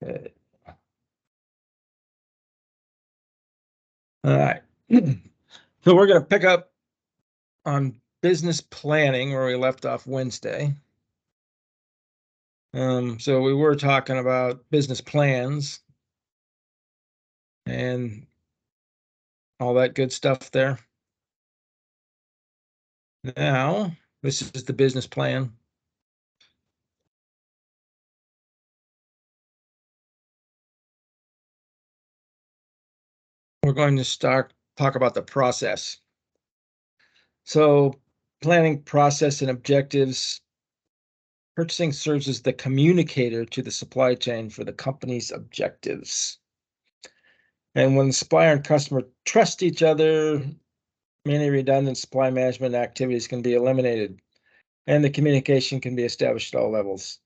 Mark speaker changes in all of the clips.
Speaker 1: Okay. All right. So we're going to pick up on business planning where we left off Wednesday. So we were talking about business plans and all that good stuff there. Now, this is the business plan. We're going to talk about the process. So planning process and objectives. Purchasing serves as the communicator to the supply chain for the company's objectives. And when the supplier and customer trust each other, many redundant supply management activities can be eliminated, and the communication can be established at all levels.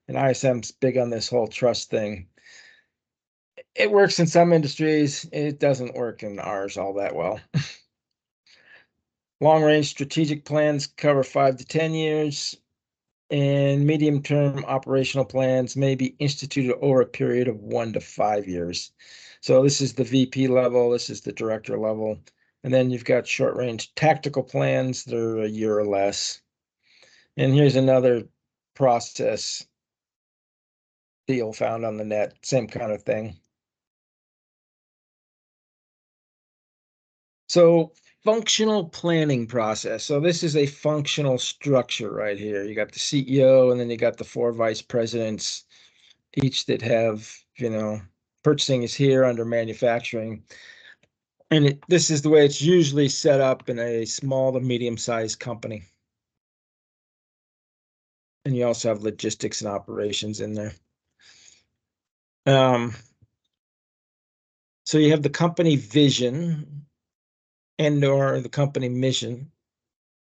Speaker 1: And ISM's big on this whole trust thing. It works in some industries. It doesn't work in ours all that well. Long-range strategic plans cover 5 to 10 years, and medium-term operational plans may be instituted over a period of 1 to 5 years. So this is the VP level, this is the director level, and then you've got short-range tactical plans that are a year or less. And here's another process deal found on the net, same kind of thing. So functional planning process. So this is a functional structure right here. You got the CEO, and then you got the 4 vice presidents, each that have, purchasing is here under manufacturing. And this is the way it's usually set up in a small to medium-sized company. And you also have logistics and operations in there. So you have the company vision and/or the company mission.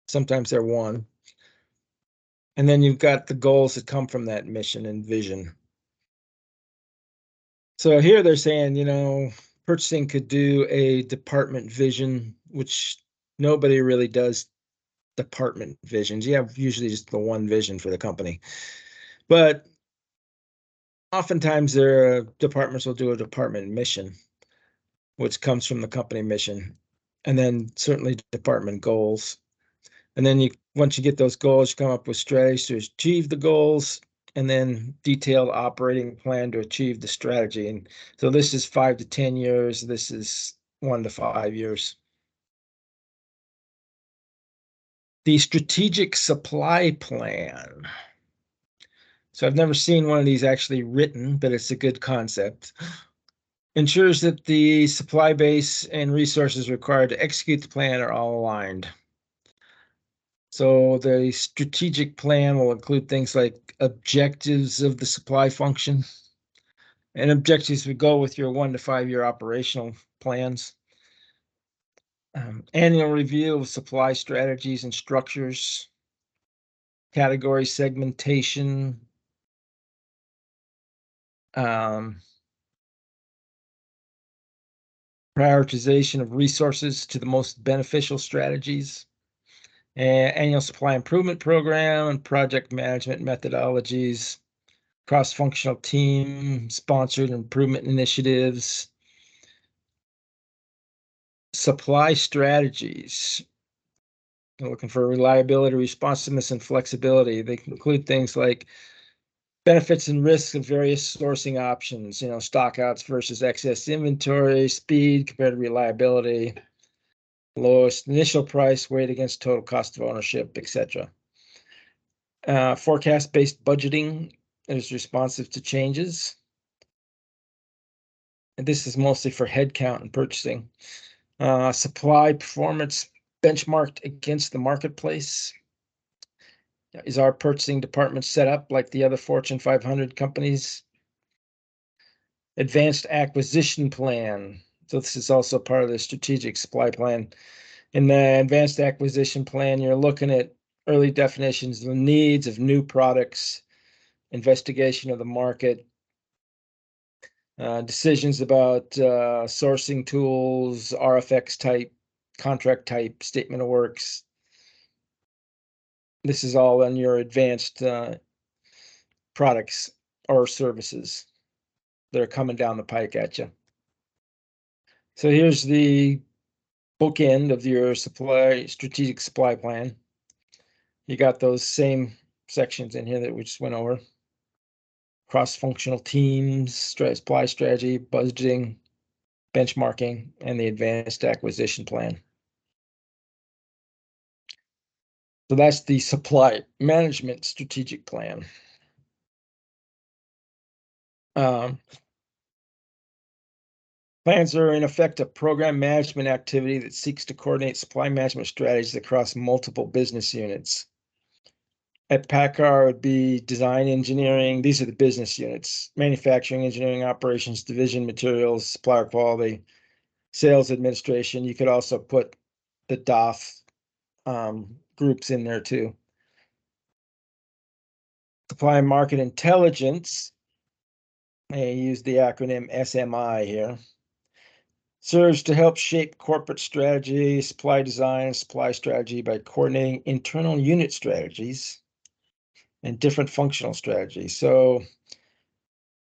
Speaker 1: Sometimes they're one. And then you've got the goals that come from that mission and vision. So here they're saying, purchasing could do a department vision, which nobody really does department visions. You have usually just the one vision for the company. But oftentimes their departments will do a department mission, which comes from the company mission, and then certainly department goals. And then once you get those goals, you come up with strategies to achieve the goals, and then detailed operating plan to achieve the strategy. And so this is 5 to 10 years. This is 1 to 5 years. The strategic supply plan. So I've never seen one of these actually written, but it's a good concept. Ensures that the supply base and resources required to execute the plan are all aligned. So the strategic plan will include things like objectives of the supply function, and objectives would go with your 1 to 5 year operational plans. Annual review of supply strategies and structures, category segmentation, prioritization of resources to the most beneficial strategies, annual supply improvement program and project management methodologies, cross-functional team sponsored improvement initiatives, supply strategies. They're looking for reliability, responsiveness, and flexibility. They include things like benefits and risks of various sourcing options, stockouts versus excess inventory, speed compared to reliability, lowest initial price weighed against total cost of ownership, etc. Forecast-based budgeting is responsive to changes. And this is mostly for headcount and purchasing. Supply performance benchmarked against the marketplace. Is our purchasing department set up like the other Fortune 500 companies? Advanced acquisition plan. So this is also part of the strategic supply plan. In the advanced acquisition plan, you're looking at early definitions of the needs of new products, investigation of the market, decisions about sourcing tools, RFX type, contract type, statement of works. This is all on your advanced products or services. that are coming down the pike at you. So here's the bookend of your strategic supply plan. You got those same sections in here that we just went over. Cross-functional teams, supply strategy, budgeting, benchmarking, and the advanced acquisition plan. So that's the supply management strategic plan. Plans are in effect a program management activity that seeks to coordinate supply management strategies across multiple business units. At PACCAR, it would be design engineering. These are the business units: manufacturing, engineering, operations, division, materials, supplier quality, sales administration. You could also put the DOF groups in there too. Supply and market intelligence, I use the acronym SMI here, serves to help shape corporate strategy, supply design, and supply strategy by coordinating internal unit strategies and different functional strategies. So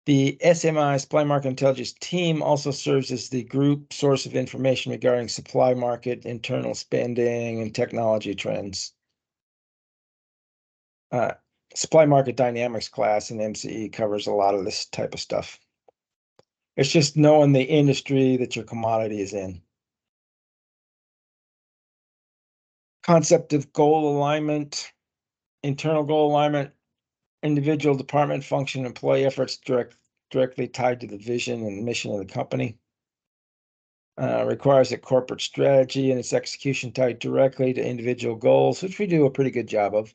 Speaker 1: the SMI, Supply Market Intelligence team, also serves as the group source of information regarding supply market, internal spending, and technology trends. Supply market dynamics class in MCE covers a lot of this type of stuff. It's just knowing the industry that your commodity is in. Concept of goal alignment, internal goal alignment, individual department function, employee efforts directly tied to the vision and mission of the company. Requires a corporate strategy and its execution tied directly to individual goals, which we do a pretty good job of.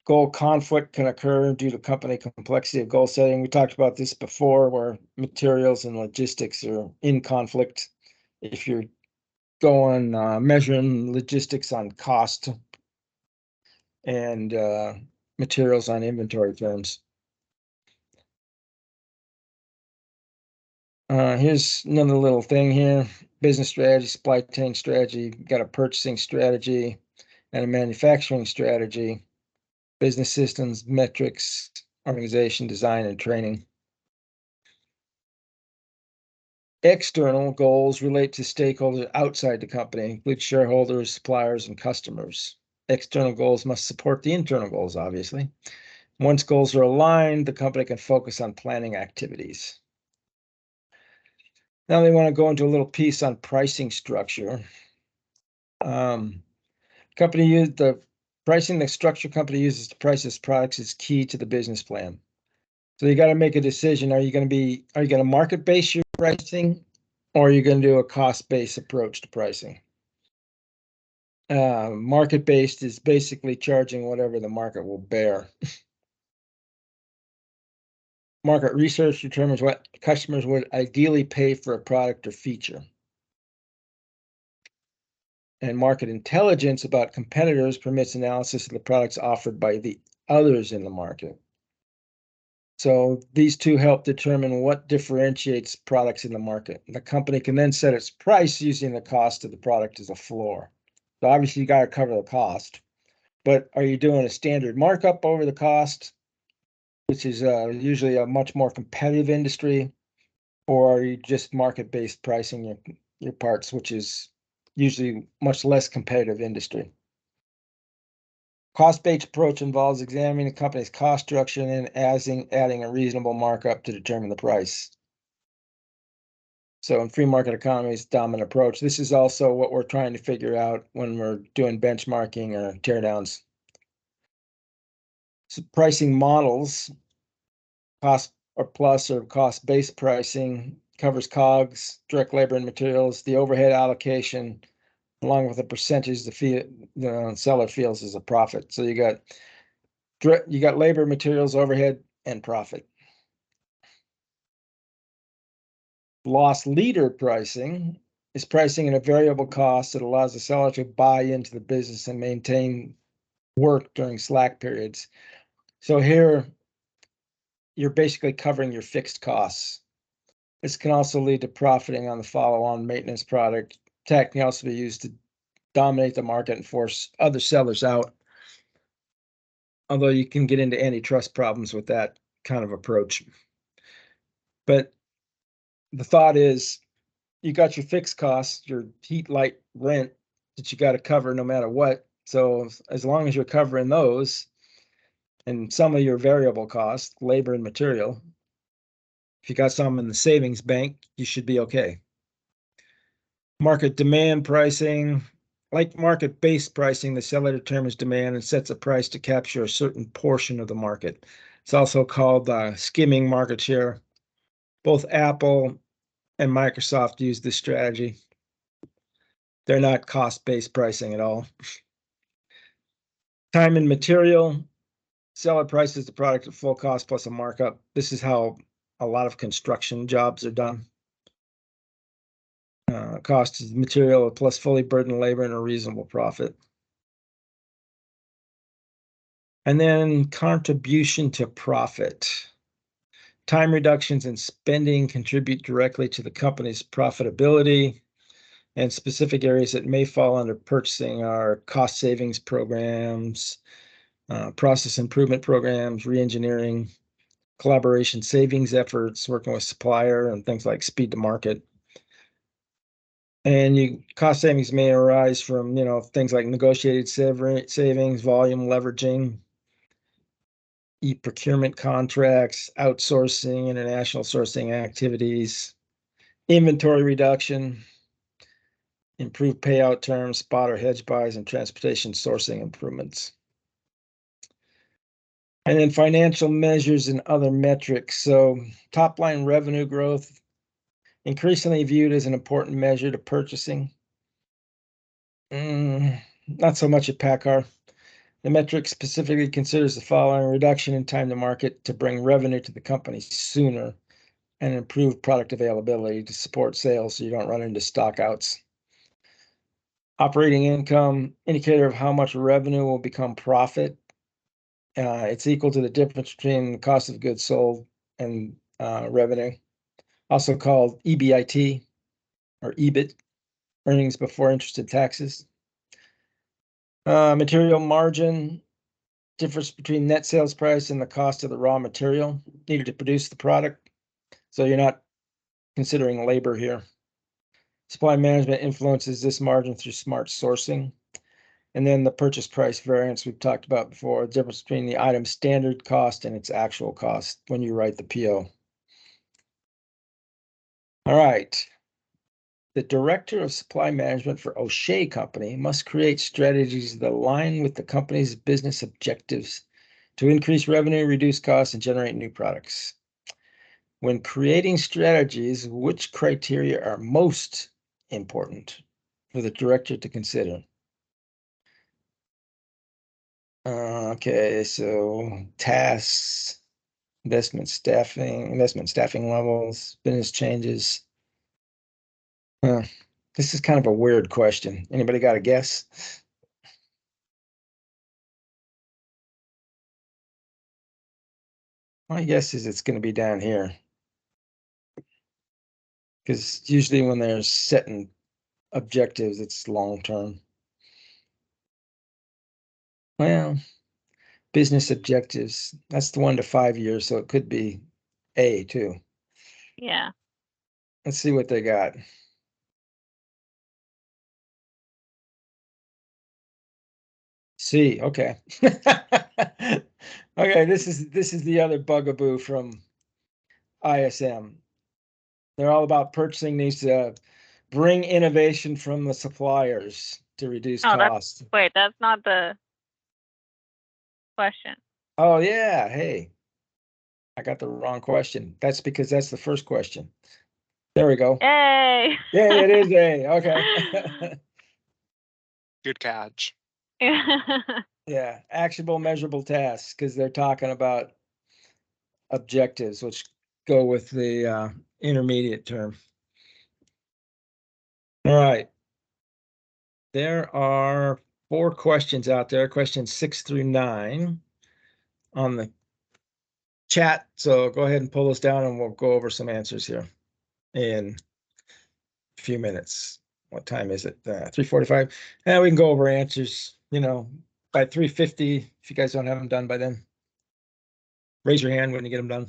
Speaker 1: Goal conflict can occur due to company complexity of goal setting. We talked about this before, where materials and logistics are in conflict. If you're going measuring logistics on cost and materials on inventory terms. Here's another little thing here: business strategy, supply chain strategy. Got a purchasing strategy and a manufacturing strategy. Business systems, metrics, organization design, and training. External goals relate to stakeholders outside the company, include shareholders, suppliers, and customers. External goals must support the internal goals, obviously. Once goals are aligned, the company can focus on planning activities. Now they want to go into a little piece on pricing structure. The pricing the structure company uses to price its products is key to the business plan. So you got to make a decision. Are you going to market base your pricing, or are you going to do a cost-based approach to pricing? Market-based is basically charging whatever the market will bear. Market research determines what customers would ideally pay for a product or feature. And market intelligence about competitors permits analysis of the products offered by the others in the market. So these two help determine what differentiates products in the market. The company can then set its price using the cost of the product as a floor. So obviously you got to cover the cost, but are you doing a standard markup over the cost, which is usually a much more competitive industry, or are you just market-based pricing your parts, which is usually much less competitive industry? Cost-based approach involves examining the company's cost structure and then adding a reasonable markup to determine the price. So in free market economies, dominant approach. This is also what we're trying to figure out when we're doing benchmarking or teardowns. So pricing models, cost or plus or cost-based pricing, covers COGS, direct labor and materials, the overhead allocation, along with the percentage the seller feels as a profit. So you got labor, materials, overhead, and profit. Loss leader pricing is pricing in a variable cost that allows the seller to buy into the business and maintain work during slack periods. So here, you're basically covering your fixed costs. This can also lead to profiting on the follow-on maintenance product. Tech can also be used to dominate the market and force other sellers out, although you can get into antitrust problems with that kind of approach. But the thought is you got your fixed costs, your heat, light, rent that you got to cover no matter what. So as long as you're covering those and some of your variable costs, labor and material, if you got some in the savings bank, you should be okay. Market demand pricing, like market-based pricing, the seller determines demand and sets a price to capture a certain portion of the market. It's also called skimming market share. Both Apple and Microsoft use this strategy. They're not cost-based pricing at all. Time and material, seller prices the product at full cost plus a markup. This is how a lot of construction jobs are done. Cost is material plus fully burdened labor and a reasonable profit. And then contribution to profit. Time reductions in spending contribute directly to the company's profitability, and specific areas that may fall under purchasing are cost savings programs, process improvement programs, re-engineering, collaboration savings efforts, working with supplier, and things like speed to market. And cost savings may arise from, things like negotiated savings, volume leveraging, e-procurement contracts, outsourcing, international sourcing activities, inventory reduction, improved payout terms, spot or hedge buys, and transportation sourcing improvements. And then financial measures and other metrics. So top line revenue growth, increasingly viewed as an important measure to purchasing. Not so much at PACCAR. The metric specifically considers the following: reduction in time to market to bring revenue to the company sooner, and improve product availability to support sales so you don't run into stockouts. Operating income, indicator of how much revenue will become profit. It's equal to the difference between the cost of goods sold and revenue, also called EBIT or EBIT, earnings before interest and taxes. Material margin, difference between net sales price and the cost of the raw material needed to produce the product. So you're not considering labor here. Supply management influences this margin through smart sourcing. And then the purchase price variance we've talked about before, the difference between the item's standard cost and its actual cost when you write the PO. All right. The director of supply management for O'Shea Company must create strategies that align with the company's business objectives to increase revenue, reduce costs, and generate new products. When creating strategies, which criteria are most important for the director to consider? Okay, so tasks, investment staffing levels, business changes. This is kind of a weird question. Anybody got a guess? My guess is it's going to be down here. Because usually when they're setting objectives, it's long term. Well, business objectives, that's the 1 to 5 years, so it could be A too.
Speaker 2: Yeah.
Speaker 1: Let's see what they got. C, okay. Okay, this is the other bugaboo from ISM. They're all about purchasing needs to bring innovation from the suppliers to reduce costs.
Speaker 2: Wait, that's not the question.
Speaker 1: Oh yeah, hey. I got the wrong question. That's because that's the first question. There we go.
Speaker 2: Yay!
Speaker 1: Yeah, it is A. Okay.
Speaker 3: Good catch.
Speaker 1: Yeah, actionable, measurable tasks, because they're talking about objectives, which go with the intermediate term. All right. There are 4 questions out there, questions 6 through 9 on the chat. So go ahead and pull us down and we'll go over some answers here in a few minutes. What time is it? 3:45. And we can go over answers, by 3:50 if you guys don't have them done by then. Raise your hand when you get them done.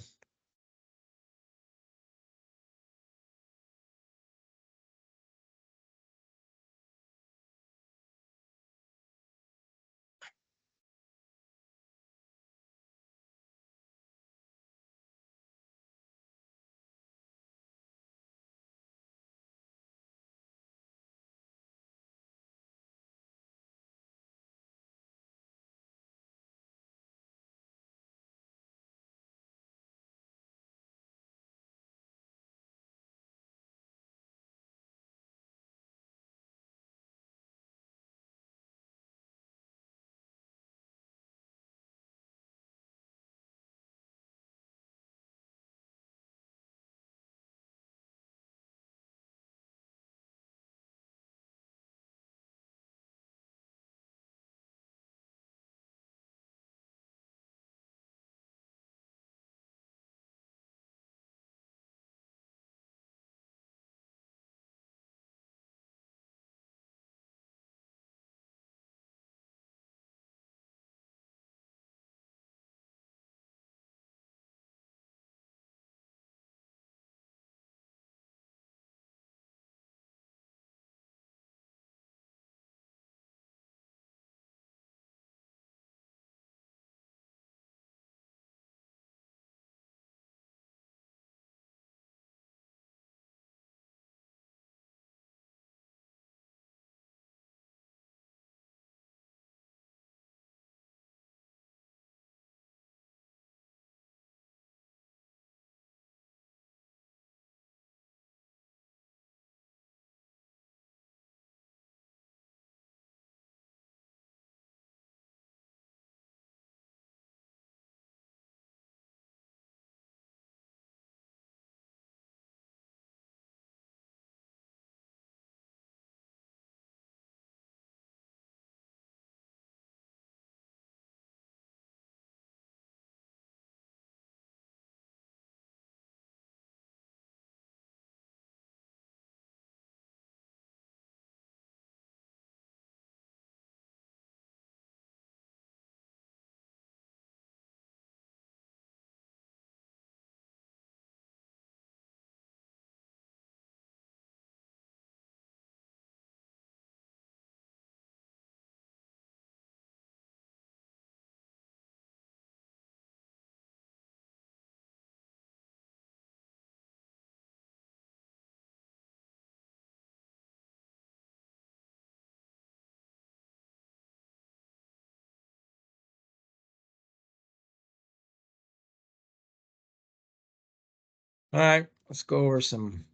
Speaker 1: All right, let's go over some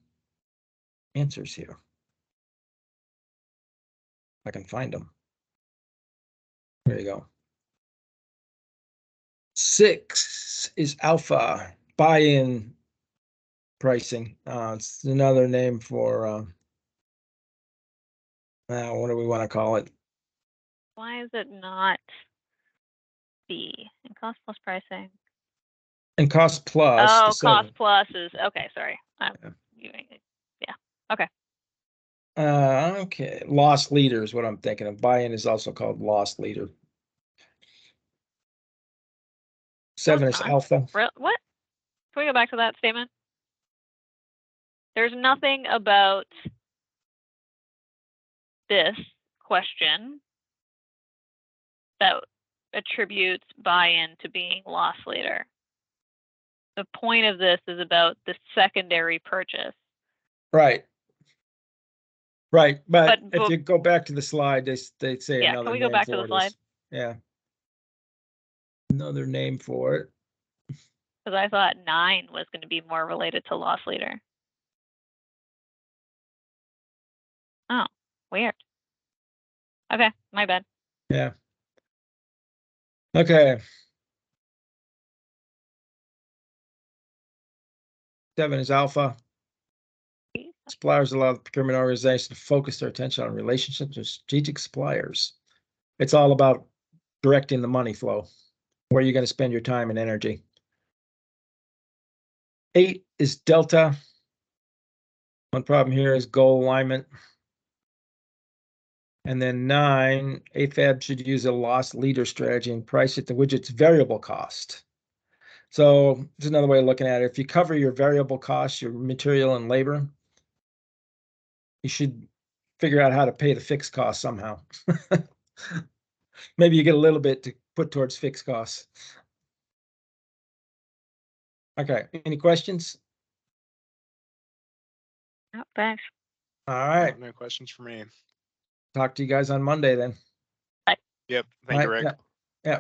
Speaker 1: answers here. If I can find them. There you go. 6 is alpha, buy-in pricing. It's another name for, what do we want to call it?
Speaker 2: Why is it not B? And cost plus pricing.
Speaker 1: And cost plus.
Speaker 2: Oh,
Speaker 1: the 7.
Speaker 2: cost plus is okay. Sorry,
Speaker 1: Yeah.
Speaker 2: yeah. Okay.
Speaker 1: Okay, loss leader is what I'm thinking of. Buy-in is also called loss leader. 7 is
Speaker 2: not.
Speaker 1: alpha.
Speaker 2: What? Can we go back to that statement? There's nothing about this question that attributes buy-in to being loss leader. The point of this is about the secondary purchase.
Speaker 1: Right. Right, but
Speaker 2: But
Speaker 1: if you go back to the slide, they say
Speaker 2: yeah,
Speaker 1: another
Speaker 2: can we
Speaker 1: name
Speaker 2: go back to
Speaker 1: for
Speaker 2: the
Speaker 1: it
Speaker 2: slide?
Speaker 1: is- yeah. Another name for it.
Speaker 2: Because I thought 9 was going to be more related to loss leader. Oh, weird. Okay, my bad.
Speaker 1: Yeah. Okay. 7 is alpha. Suppliers allow the procurement organization to focus their attention on relationships with strategic suppliers. It's all about directing the money flow, where you're going to spend your time and energy. 8 is delta. One problem here is goal alignment. And then 9, AFAB should use a loss leader strategy and price it to widget's variable cost. So there's another way of looking at it. If you cover your variable costs, your material and labor, you should figure out how to pay the fixed costs somehow. Maybe you get a little bit to put towards fixed costs. Okay, any questions?
Speaker 2: Oh, thanks.
Speaker 1: All right,
Speaker 3: No questions for me.
Speaker 1: talk to you guys on Monday then.
Speaker 3: Yep.
Speaker 1: All
Speaker 3: Thank you,
Speaker 1: right,
Speaker 3: Rick.
Speaker 1: yeah. Yeah.